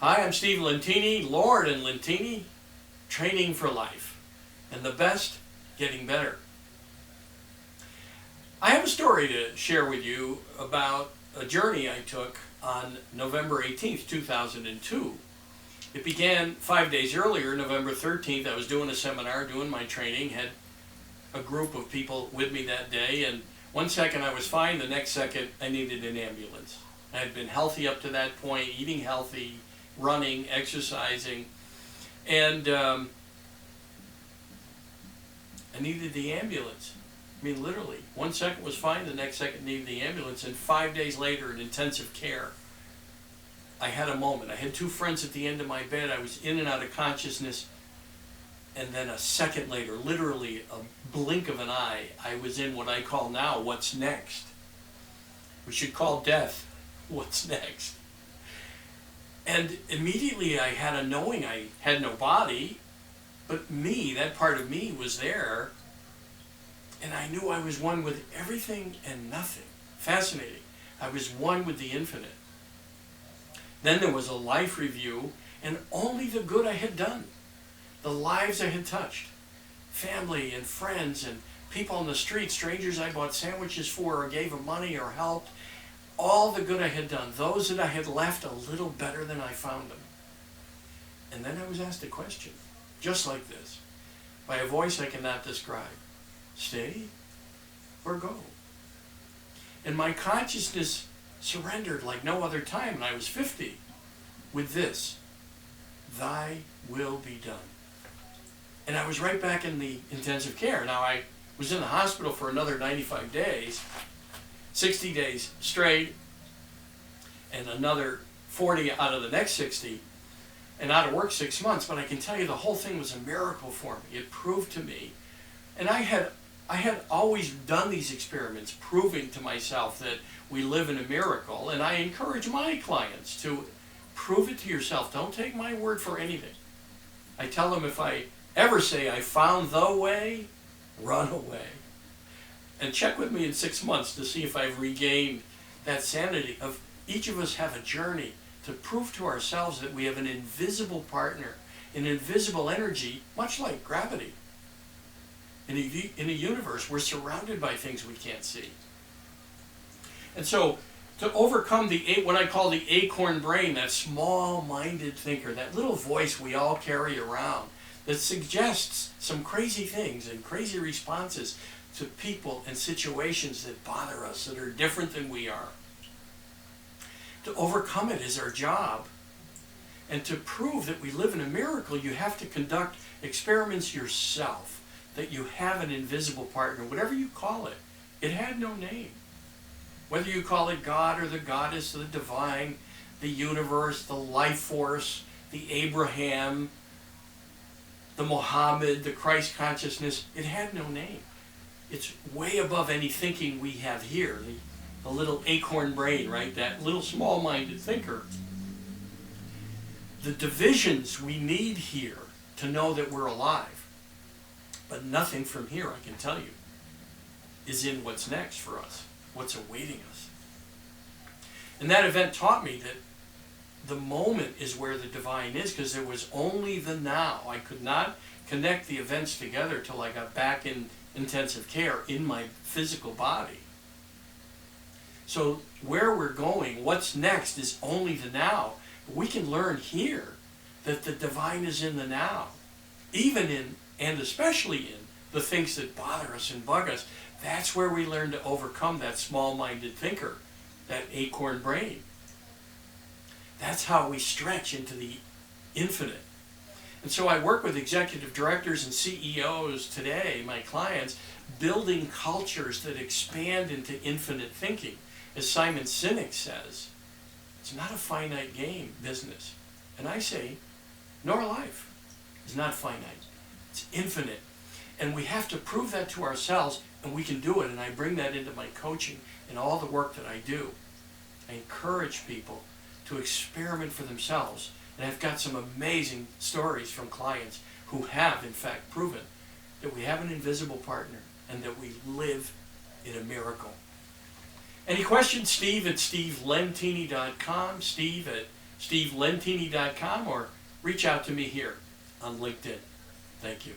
Hi, I'm Steve Lentini, Lord Lentini, training for life. And the best, getting better. I have a story to share with you about a journey I took on November 18th, 2002. It began 5 days earlier, November 13th. I was doing a seminar, doing my training, had a group of people with me that day, and one second I was fine, the next second I needed an ambulance. I had been healthy up to that point, eating healthy, running, exercising, and I needed the ambulance. I mean, literally, 1 second was fine, the next second needed the ambulance, and 5 days later in intensive care, I had a moment. I had two friends at the end of my bed. I was in and out of consciousness, and then a second later, literally a blink of an eye, I was in what I call now, what's next? We should call death, what's next? And immediately I had a knowing. I had no body, but me, that part of me was there, and I knew I was one with everything and nothing. Fascinating. I was one with the infinite. Then there was a life review, and only the good I had done, the lives I had touched, family and friends and people on the street, strangers I bought sandwiches for or gave them money or helped, all the good I had done, those that I had left a little better than I found them. And then I was asked a question, just like this, by a voice I cannot describe. Stay or go? And my consciousness surrendered like no other time, and I was 50, with this, thy will be done. And I was right back in the intensive care. Now I was in the hospital for another 95 days, 60 days straight, and another 40 out of the next 60, and out of work 6 months. But I can tell you the whole thing was a miracle for me. It proved to me, and I had always done these experiments, proving to myself that we live in a miracle, and I encourage my clients to prove it to yourself. Don't take my word for anything. I tell them if I ever say I found the way, run away. And check with me in 6 months to see if I've regained that sanity. Of each of us have a journey to prove to ourselves that we have an invisible partner, an invisible energy, much like gravity. In a universe, we're surrounded by things we can't see. And so, to overcome what I call the acorn brain, that small-minded thinker, that little voice we all carry around, that suggests some crazy things and crazy responses to people and situations that bother us, that are different than we are. To overcome it is our job. And to prove that we live in a miracle, you have to conduct experiments yourself, that you have an invisible partner, whatever you call it. It had no name. Whether you call it God or the goddess, the divine, the universe, the life force, the Abraham, the Muhammad, the Christ consciousness, it had no name. It's way above any thinking we have here. The little acorn brain, right? That little small-minded thinker. The divisions we need here to know that we're alive. But nothing from here, I can tell you, is in what's next for us, what's awaiting us. And that event taught me that the moment is where the divine is, because there was only the now. I could not connect the events together till I got back in intensive care in my physical body. So where we're going, what's next, is only the now. But we can learn here that the divine is in the now, even in, and especially in, the things that bother us and bug us. That's where we learn to overcome that small-minded thinker, that acorn brain. That's how we stretch into the infinite. And so I work with executive directors and CEOs today, my clients, building cultures that expand into infinite thinking. As Simon Sinek says, it's not a finite game, business. And I say, nor life is not finite. It's infinite. And we have to prove that to ourselves, and we can do it. And I bring that into my coaching and all the work that I do. I encourage people to experiment for themselves. And I've got some amazing stories from clients who have, in fact, proven that we have an invisible partner and that we live in a miracle. Any questions? Steve at stevelentini.com, Steve at stevelentini.com, or reach out to me here on LinkedIn. Thank you.